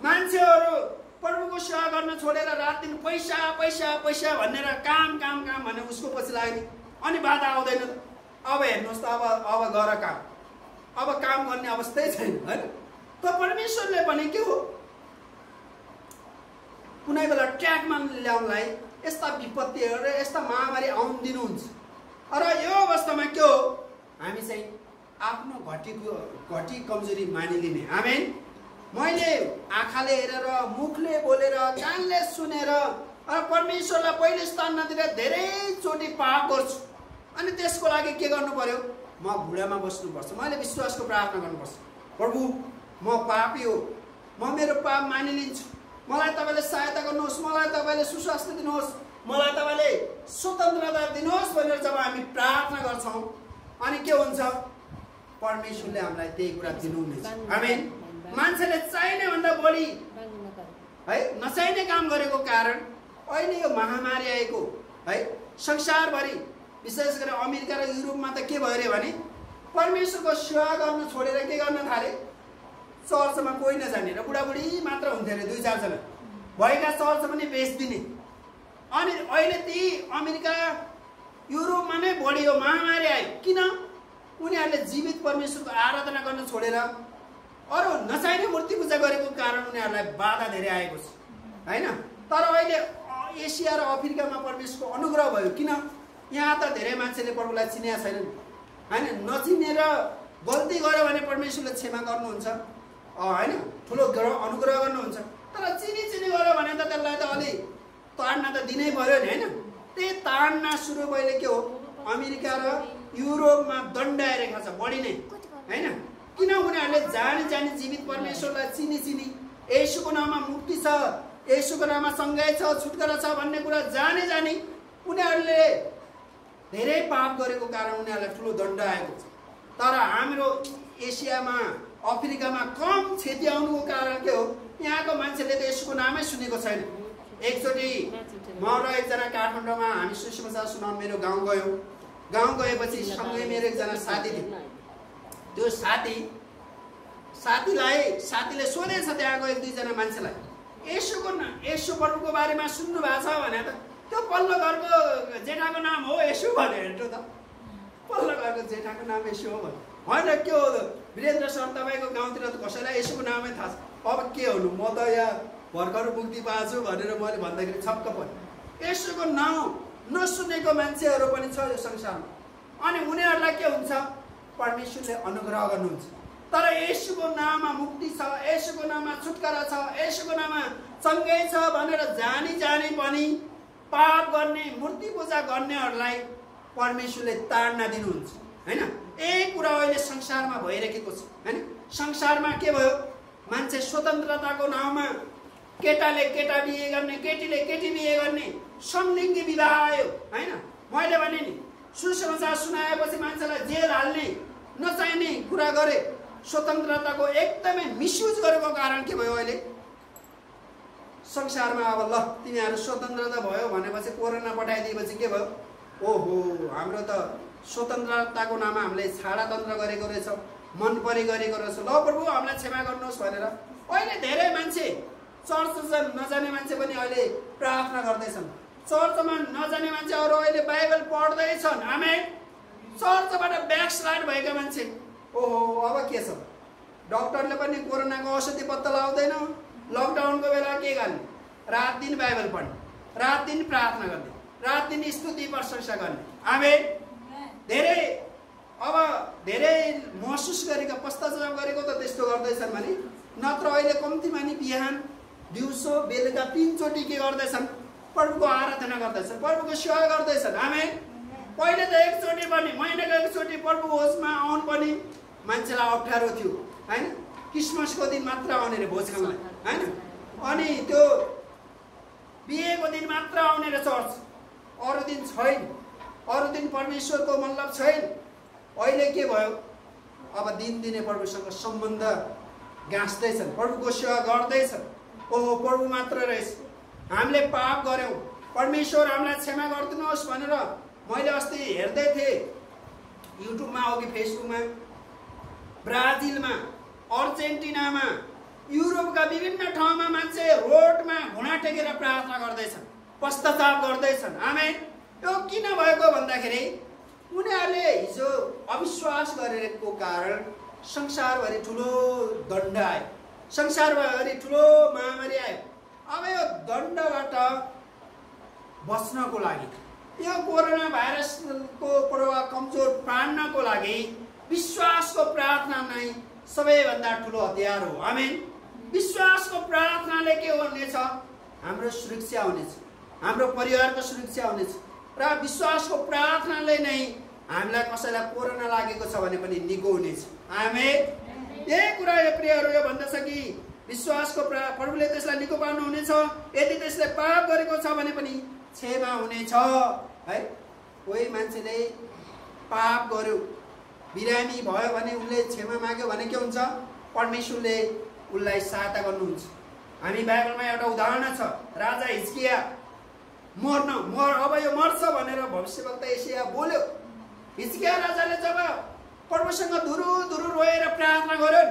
मान्छेहरू प्रभुको सेवा गर्न छोडेर रात दिन पैसा पैसा पैसा भनेर काम काम काम भन्ने उसको पछि लाग्ने अनि बाधा आउँदैन अब हेर्नुहोस् त अब गर काम अब काम गर्ने अवस्थै छैन हैन त परमेश्वरले पनि के हो कुनै बेला ट्र्याकमा ल्याउनलाई यस्ता विपत्तिहरू र यस्ता महामारी आउन दिनुहुन्छ र यो अवस्थामा के हो हामी चाहिँ आफ्नो घटी कमजोरी मानिलिने आमेन मैले आँखाले हेरेर मुखले बोलेर कानले सुनेर र परमेश्वरलाई पहिलो स्थान नदिएर धेरैचोटि पाप गर्छु अनि त्यसको लागि के गर्नु पर्यो म भुँडामा बस्नुपर्छ मैले विश्वासको प्रार्थना गर्नुपर्छ प्रभु म पापी हो म मेरो पाप मानिलिन्छु मलाई तपाईँले सहायता गर्नुहोस् मलाई तपाईँले सुस्वास्थ्य दिनुहोस् मलाई तपाईँले स्वतन्त्रता दिनुहोस् भनेर जब हामी प्रार्थना गर्छौँ अनि के हुन्छ परमेश्वरले हामीलाई त्यही कुरा दिनुहुनेछ आमेन मान्छेले चाहिने भन्दा बढी है नचाहिने काम गरेको कारण अहिले यो महामारी आएको है संसारभरि विशेष गरेर अमेरिका र युरोपमा त के भयो अरे भने परमेश्वरको सेवा गर्न छोडेर के गर्न थाले चर्चमा कोही नजाने र बुढाबुढी मात्र हुन्थ्यो अरे 2-4 जना भएका चर्च पनि बेच्दिने अनि अहिले ती अमेरिका युरोपमा नै बढी यो महामारी आयो किन उनीहरूले जीवित परमेश्वरको आराधना गर्न छोडेर अरू नचाहिने मूर्ति पूजा गरेको कारण उनीहरूलाई बाधा धेरै आएको छ हैन तर अहिले एसिया र अफ्रिकामा परमेश्वरको अनुग्रह भयो किन यहाँ त धेरै मान्छेले प्रभुलाई चिनेका छैनन् हैन नचिनेर गल्ती गर्यो भने परमेश्वरले क्षमा गर्नुहुन्छ हैन ठुलो अनुग्रह गर्नुहुन्छ तर चिनी गर्यो भने त त्यसलाई त अलि ताड्न त दिनै पर्यो नि हैन त्यही ताड्न सुरु पहिले के हो अमेरिका र युरोपमा दण्ड आइरहेको छ बढी नै हैन किन उनीहरूले जानी जानी जीवित परमेश्वरलाई चिनी चिनी येशूको नाममा मुक्ति छ, येशूको नाममा सङ्घाइ छ, छुटकारा छ भन्ने कुरा जानी जानी उनीहरूले धेरै पाप गरेको कारण उनीहरूलाई ठुलो दण्ड आएको छ। तर हाम्रो एसियामा अफ्रिकामा कम क्षति आउनुको कारण के हो? यहाँको मान्छेले त येशूको नामै सुनेको छैन। एकचोटि म र एकजना काठमाडौँमा हामी सुसमाचार सुनाउन मेरो गाउँ गयौँ। गाउँ गएपछि सँगै मेरो एकजना साथी थियो। त्यो साथीले सोधेछ त्यहाँको एक दुईजना मान्छेलाई, येशू प्रभुको बारेमा सुन्नु भएको छ भने त त्यो पल्लो घरको जेठाको नाम हो येशू भने हेर्नु त, पल्लो घरको जेठाको नाम येशू हो भने होइन के हो वीरेन्द्र सर तपाईँको गाउँतिर त कसैलाई येशूको नामै थाहा छ। अब के हुनु, म त यहाँ भर्खर मुक्ति पाएको छु भनेर मैले भन्दाखेरि छक्क पऱ्यो। येशूको नाउँ नसुनेको मान्छेहरू पनि छ यो संसारमा। अनि उनीहरूलाई के हुन्छ? परमेश्वरले अनुग्रह गर्नुहुन्छ। तर येशूको नाममा मुक्ति छ, येशूको नाममा छुटकारा छ, येशूको नाममा सङ्घाइ छ भनेर जानी जानी पनि पाप गर्ने, मूर्ति पूजा गर्नेहरूलाई परमेश्वरले ताड्न दिनुहुन्छ हैन। यही कुरा अहिले संसारमा भइरहेको छ हैन। संसारमा के भयो? मान्छे स्वतन्त्रताको नाममा केटाले केटा बिहे गर्ने, केटीले केटी बिहे गर्ने, समलिङ्गी विवाह आयो हैन। मैले भने नि सुसमाचार सुनाएपछि मान्छेलाई जेल हाल्ने, नचाहिने कुरा गरे, स्वतन्त्रताको एकदमै मिसयुज गरेको कारण के भयो? अहिले संसारमा अब ल तिमीहरू स्वतन्त्रता भयो भनेपछि कोरोना पठाइदिएपछि के भयो? ओहो हाम्रो त स्वतन्त्रताको नाममा हामीले छाडातन्त्र गरेको रहेछ, मन परी गरेको रहेछ, ल प्रभु हामीलाई क्षमा गर्नुहोस् भनेर अहिले धेरै मान्छे चर्च नजाने मान्छे पनि अहिले प्रार्थना गर्दैछन्। चर्चमा नजाने मान्छेहरू अहिले बाइबल पढ्दैछन्। आमेन। चर्चबाट ब्याकस्लाइड भएका मान्छे, ओहो अब के छ? डक्टरले पनि कोरोनाको औषधि पत्ता लगाउँदैन। लकडाउनको बेला के गर्ने? रात दिन बाइबल पढ्ने, रात दिन प्रार्थना गर्ने, रात दिन स्तुति प्रशंसा गर्ने। आमेन। धेरै महसुस गरेका, पश्चाताप गरेको त त्यस्तो गर्दैछन् भने, नत्र अहिले कम्तीमा नि बिहान दिउँसो बेलुका 3 चोटि के गर्दैछन्? प्रभुको आराधना गर्दैछन्, प्रभुको सेवा गर्दैछन्। आमेन। पहिले त एकचोटि पनि, महिनाको एकचोटि प्रभु भोजमा आउनु पनि मान्छेलाई अप्ठ्यारो थियो हैन। क्रिसमसको दिन मात्र आउने रे भोज खानलाई हैन। अनि त्यो बिहेको दिन मात्र आउने रे चर्च, अरू दिन छैन। अरू दिन परमेश्वरको मतलब छैन। अहिले के भयो? अब दिनदिनै प्रभुसँग सम्बन्ध गाँच्दैछन्, प्रभुको सेवा गर्दैछन्। ओहो प्रभु मात्र रहेछ, हामीले पाप गर्यौँ, परमेश्वर हामीलाई क्षमा गरिदिनुहोस् भनेर। मैले अस्ति हेर्दै थिएँ युट्युबमा हो कि फेसबुकमा, ब्राजिलमा, अर्जेन्टिनामा, युरोपका विभिन्न ठाउँमा मान्छे रोडमा घुँडा टेकेर प्रार्थना गर्दैछन्, पश्चाताप गर्दैछन्। आमेन। यो किन भएको भन्दाखेरि उनीहरूले हिजो अविश्वास गरेको कारण संसारभरि ठुलो दण्ड आयो, संसारभरि ठुलो महामारी आयो। अब यो दण्डबाट बच्नको लागि, यो कोरोना भाइरसको प्रभाव कमजोर पार्नको लागि विश्वासको प्रार्थना नै सबैभन्दा ठुलो हतियार हो। आमेन। विश्वासको प्रार्थनाले के हुनेछ? हाम्रो सुरक्षा हुनेछ, हाम्रो परिवारको सुरक्षा हुनेछ। र विश्वासको प्रार्थनाले नै हामीलाई कसैलाई कोरोना लागेको छ भने पनि निको हुनेछ। आमेन। यही कुरा यो प्रियहरू यो भन्दछ कि विश्वासको प्रभुले त्यसलाई निको पार्नु हुनेछ। यदि त्यसले पाप गरेको छ भने पनि क्षमा हुनेछ है। कोही मान्छेले पाप गर्यो, बिरामी भयो भने उसले क्षमा माग्यो भने के हुन्छ? परमेश्वरले उसलाई सहायता गर्नुहुन्छ। हामी बाइबलमा एउटा उदाहरण छ, राजा हिजकिया अब यो मर्छ भनेर भविष्यवक्ता यशाया बोल्यो। हिजकिया राजाले जब प्रभुसँग धुरु रोएर प्रार्थना गर्यो,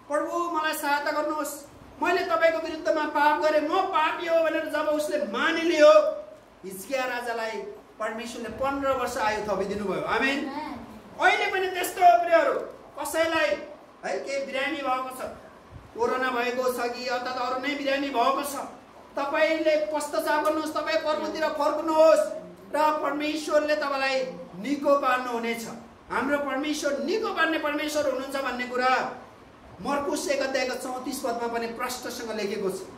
प्रभु मलाई सहायता गर्नुहोस्, मैले तपाईँको विरुद्धमा पाप गरेँ, म पापी हो भनेर जब उसले मानिलियो, हिजकिया राजालाई परमेश्वरले 15 वर्ष आयु थपिदिनु भयो। आमेन। अहिले पनि त्यस्तो हो प्रियहरू, कसैलाई है के बिरामी भएको छ, कोरोना भएको छ कि अर्थात् अरू नै बिरामी भएको छ, तपाईँले पश्चाताप गर्नुहोस्, तपाईँ प्रभुतिर फर्कनुहोस् र परमेश्वरले तपाईँलाई निको पार्नुहुनेछ। हाम्रो परमेश्वर निको पार्ने परमेश्वर हुनुहुन्छ भन्ने कुरा मर्कुस 1 अध्यायको 34 पदमा पनि प्रष्टसँग लेखेको छ।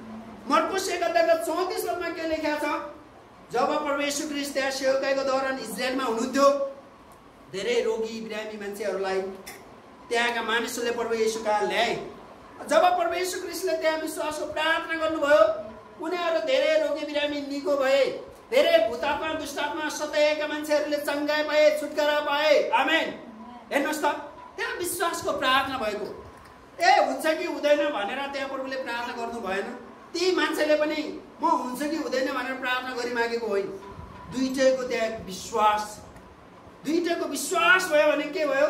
मर्कुस 1 अध्यायको 34 पदमा के लेखेको छ? जब प्रभु येशू ख्रीष्ट त्यहाँ सेवकाईको दौरान इजरायलमा हुनुहुन्थ्यो, धेरै रोगी बिरामी मान्छेहरूलाई त्यहाँका मानिसहरूले प्रभु येशू कहाँ ल्याए। जब प्रभु येशू ख्रीष्टले त्यहाँ विश्वासको प्रार्थना गर्नुभयो, उनीहरू धेरै रोगी बिरामी निको भए, धेरै भूतात्मा दुष्टात्मा सताएका मान्छेहरूले चङ्गाइ पाए, छुटकारा पाए। आमेन। हेर्नुहोस् त, त्यहाँ विश्वासको प्रार्थना भएको। हुन्छ कि हुँदैन भनेर त्यहाँ प्रभुले प्रार्थना गर्नु भएन। ती मान्छेले पनि म हुन्छ कि हुँदैन भनेर प्रार्थना गरिमागेको होइन। दुईटैको त्यहाँ विश्वास, दुईटैको विश्वास भयो भने के भयो?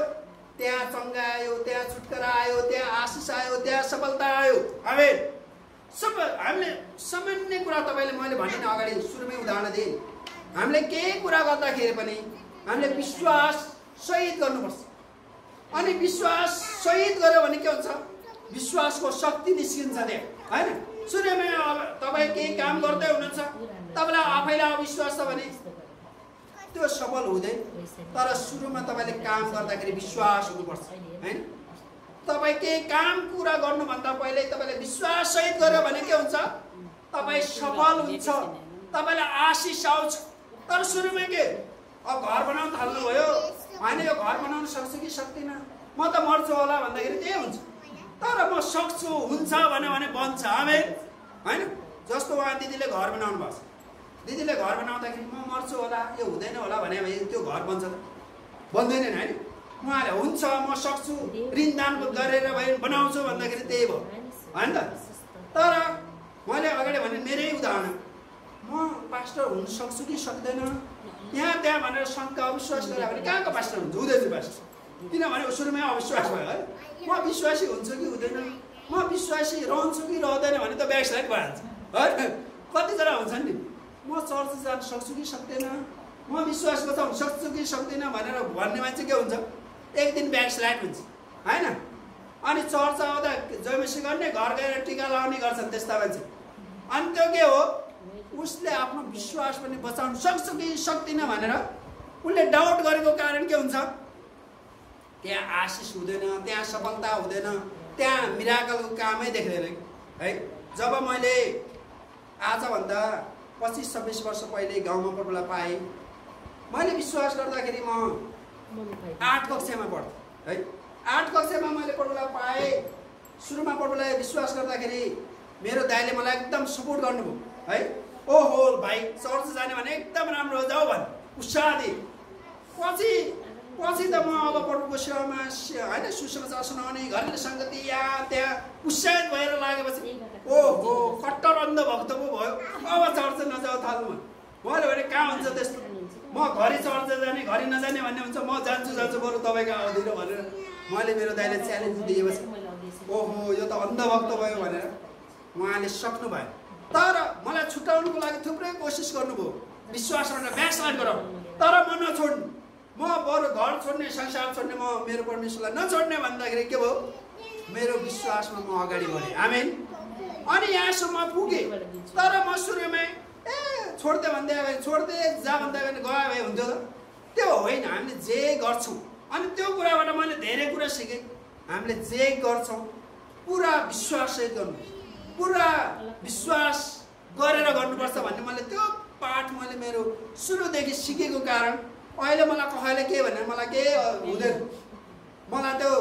त्यहाँ चङ्गा आयो, त्यहाँ छुटकारा आयो, त्यहाँ आशिष आयो, त्यहाँ सफलता आयो। आमेन। सब हामीले सामान्य कुरा तपाईँले मैले भने अगाडि सुरुमै उदाहरण दिएँ। हामीले केही कुरा गर्दाखेरि पनि हामीले विश्वास सहित गर्नुपर्छ। अनि विश्वास सहित गर्यो भने के हुन्छ? विश्वासको शक्ति निस्किन्छ त्यहाँ, होइन? सुरुमै अब तपाईँ केही काम गर्दै हुनुहुन्छ, तपाईँलाई आफैलाई अविश्वास छ भने त्यो सफल हुँदैन। तर सुरुमा तपाईँले काम गर्दाखेरि विश्वास हुनुपर्छ, होइन? तपाईँ केही काम कुरा गर्नुभन्दा पहिले तपाईँले विश्वास सहित गर्यो भने के हुन्छ? तपाईँ सफल हुन्छ, तपाईँलाई आशिष आउँछ। तर सुरुमै के, अब घर बनाउन थाल्नुभयो, होइन यो घर बनाउन सक्छु कि सक्दिनँ, म त मर्छु होला भन्दाखेरि त्यही हुन्छ। तर म सक्छु, हुन्छ भन्यो भने बन्छ। आमेन, होइन? जस्तो उहाँ दिदीले घर बनाउनु भएको छ, दिदीले घर बनाउँदाखेरि म मर्छु होला, यो हुँदैन होला भने त्यो घर बन्छ त? बन्दैन, होइन? उहाँले हुन्छ म सक्छु, ऋणदान गरेर भए बनाउँछु भन्दाखेरि त्यही भयो, होइन त? तर मैले अगाडि भने मेरै उदाहरण, म पास्टर हुन सक्छु कि सक्दैन यहाँ त्यहाँ भनेर शङ्का अविश्वास गरेर भने कहाँको पास्टर हुन्छ? हुँदैन पास्टर, किनभने सुरुमै अविश्वास भयो है। म विश्वासी हुन्छु कि हुँदैन, म विश्वासी रहन्छु कि रहँदैन भने त ब्याकस्लाइड भइहाल्छ, है? कतिजना हुन्छन् नि, म चर्च जान सक्छु कि सक्दैन, म विश्वास गर्छौँ सक्छु कि सक्दिनँ भनेर भन्ने मान्छे के हुन्छ? एक दिन ब्याकस्लाइड हुन्छ, होइन? अनि चर्च आउँदा जयमसी गर्ने, घर गएर टिका लगाउने गर्छन् त्यस्ता मान्छे। अनि त्यो के हो? उसले आफ्नो विश्वास पनि बचाउन सक्छु कि सक्दिनँ भनेर उसले डाउट गरेको कारण के हुन्छ? त्यहाँ आशिष हुँदैन, त्यहाँ सफलता हुँदैन, त्यहाँ मिराकलको कामै देख्दैन, है? जब मैले आजभन्दा 25-26 वर्ष पहिले गाउँमा प्रभुलाई पाएँ, मैले विश्वास गर्दाखेरि म 8 कक्षामा पढ्थेँ, है? 8 कक्षामा मैले प्रभुलाई पाएँ। सुरुमा प्रभुलाई विश्वास गर्दाखेरि मेरो दाइले मलाई एकदम सपोर्ट गर्नुभयो, है? ओहो भाइ चर्च जाने भने एकदम राम्रो हो, जाऊ भने उत्साह दिए। पछि त म अब प्रभुको सेवामा, होइन, सुसमाचार सुनाउने, घरेलु सङ्गति यहाँ त्यहाँ उत्साहित भएर लागेपछि ओहो कट्टर अन्धभक्त पो भयो, अब चर्च नजाऊ थाल्नु। मैले भने कहाँ हुन्छ त्यस्तो, म घरि चर्च जाने घरि नजाने भन्ने हुन्छ, म जान्छु बरु तपाईँको आउँदिन भनेर मैले मेरो दाइले च्यालेन्ज दिएपछि ओहो यो त अन्धभक्त भयो भनेर उहाँले सक्नु भयो। तर मलाई छुट्याउनुको लागि थुप्रै कोसिस गर्नुभयो, विश्वास गरेर ब्याकस्लाइड गरौँ, तर म नछोड्नु, म बरु घर छोड्ने, संसार छोड्ने, म मेरो परमेश्वरलाई नछोड्ने भन्दाखेरि के भयो? मेरो विश्वासमा म अगाडि बढेँ। आमेन। अनि यहाँसम्म पुगेँ। तर म सुरुमै छोड्दै भन्दै आयो, छोड्दै जा भन्दै गयो भए हुन्थ्यो त? त्यो होइन। हामीले जे गर्छौँ, अनि त्यो कुराबाट मैले धेरै कुरा सिकेँ। हामीले जे गर्छौँ पुरा विश्वाससहित गर्नु, पुरा विश्वास गरेर गर्नुपर्छ भन्ने मैले त्यो पाठ मैले मेरो सुरुदेखि सिकेको कारण अहिले मलाई कसैले के भने मलाई के हुँदैन। मलाई त्यो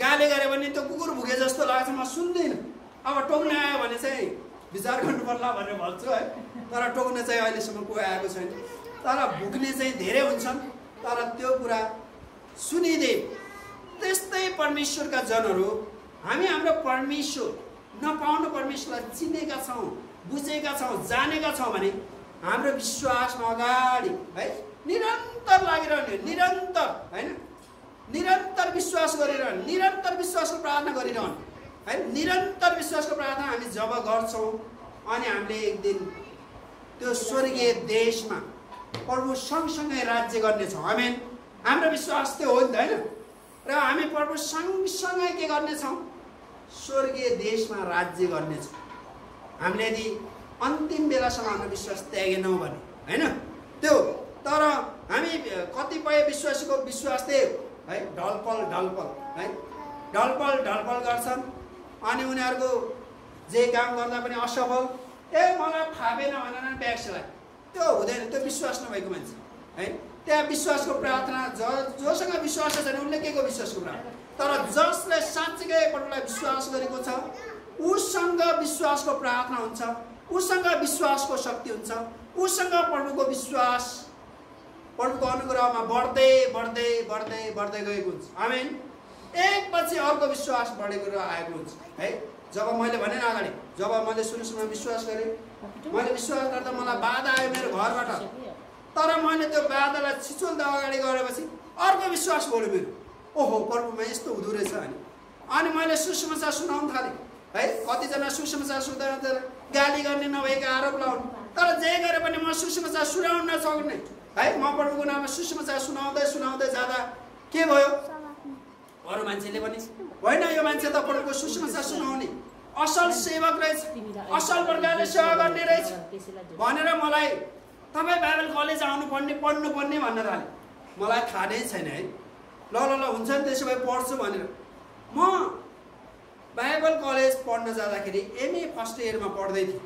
गाली गरे भने त्यो कुकुर भुके जस्तो लाग्छ, म सुन्दिनँ। अब टोक्न आयो भने चाहिँ विचार गर्नु पर्ला भनेर भन्छु, है? तर टोक्न चाहिँ अहिलेसम्म कोही आएको छैन। तर भुक्ने चाहिँ धेरै हुन्छन्, तर त्यो कुरा सुनिदे। त्यस्तै परमेश्वरका जनहरू हामी हाम्रो परमेश्वर नपाउनु परमेश्वरलाई चिनेका छौँ, बुझेका छौँ, जानेका छौँ भने हाम्रो विश्वासमा अगाडि, है, निरन्तर लागिरहने, निरन्तर, होइन, निरन्तर विश्वास गरिरहने, निरन्तर विश्वासको प्रार्थना गरिरहने, है? निरन्तर विश्वासको प्रार्थना हामी जब गर्छौँ अनि हामीले एक दिन त्यो स्वर्गीय देशमा प्रभु सँगसँगै राज्य गर्नेछौँ। आमेन। हाम्रो विश्वास त्यो हो नि त, होइन? र हामी प्रभु सँगसँगै के गर्नेछौँ? स्वर्गीय देशमा राज्य गर्नेछौँ। हामीले यदि अन्तिम बेलासम्म हाम्रो विश्वास त्यागेनौँ भने, होइन, त्यो। तर हामी कतिपय विश्वासीको विश्वास त्यही हो, है, ढलपल, है, ढलपल गर्छन् अनि उनीहरूको जे काम गर्दा पनि असफल। मलाई फापेन भनेर ब्याकस्लाइड, त्यो हुँदैन। त्यो विश्वास नभएको मान्छे, है? त्यहाँ विश्वासको प्रार्थना जोसँग विश्वास छैन उनले के को विश्वासको प्रार्थना। तर जसले साँच्चीकै प्रभुलाई विश्वास गरेको छ उसँग विश्वासको प्रार्थना हुन्छ, उसँग विश्वासको शक्ति हुन्छ, उसँग प्रभुको विश्वास प्रभुको अनुग्रहमा बढ्दै बढ्दै बढ्दै बढ्दै गएको हुन्छ। आमेन। एकपछि अर्को विश्वास बढेको आएको हुन्छ है। जब मैले भने अगाडि जब मैले सुरुमा विश्वास गरेँ, मैले विश्वास गर्दा मलाई बाधा आयो मेरो घरबाट, तर मैले त्यो बाधालाई छिचोल्दा अगाडि गएपछि अर्को विश्वास बढ्यो मेरो। ओहो प्रभुमा यस्तो हुँदो रहेछ अनि मैले सुसमाचार सुनाउन थालेँ है। कतिजना सुसमाचार सुन्दा गाली गर्ने नभएका आरोप लाउने, तर जे गरे पनि म सुसमाचार सुनाउन नसक्ने है। म प्रभुको नाममा सुसमाचार सुनाउँदै सुनाउँदै जाँदा के भयो, अरू मान्छेले पनि होइन यो मान्छे त प्रभुको सुसमाचार सुनाउने असल सेवक रहेछ, असल प्रकारले सेवा गर्ने रहेछ भनेर मलाई तपाईँ बाइबल कलेज आउनुपर्ने पढ्नुपर्ने भन्न थाले। मलाई थाहा नै छैन है। ल ल ल हुन्छ नि त्यसो भए पढ्छु भनेर म बाइबल कलेज पढ्न जाँदाखेरि एमए फर्स्ट इयरमा पढ्दै थिएँ।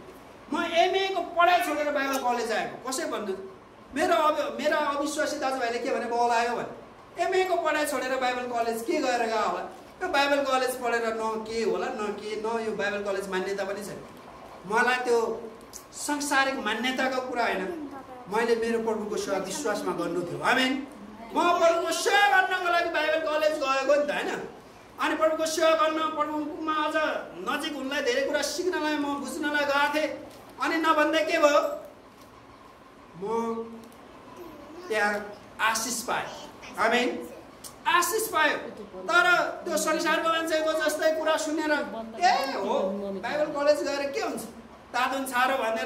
म एमएको पढाइ छोडेर बाइबल कलेज आएको। कसै भन्नु मेरा अविश्वासी दाजुभाइले के भने बल आयो भने एमएको पढाइ छोडेर बाइबल कलेज के गएर गयो होला। यो बाइबल कलेज पढेर न के होला न यो बाइबल कलेज मान्यता पनि छैन। मलाई त्यो सांसारिक मान्यताको कुरा होइन, मैले मेरो प्रभुको सेवा विश्वासमा गर्नु थियो। आमेन। म प्रभुको सेवा गर्नको लागि बाइबल कलेज गएको नि त होइन। अनि प्रभुको सेवा गर्न प्रभुमा अझ नजिक उनलाई धेरै कुरा सिक्नलाई म बुझ्नलाई गएको थिएँ। अनि नभन्दै के भयो, म त्यहाँ आशिष पाएँ। आमेन। आशिष पायो। तर त्यो संसारको मान्छेको जस्तै कुरा सुनेर ए हो बाइबल कलेज गएर के हुन्छ तादुन छारो भनेर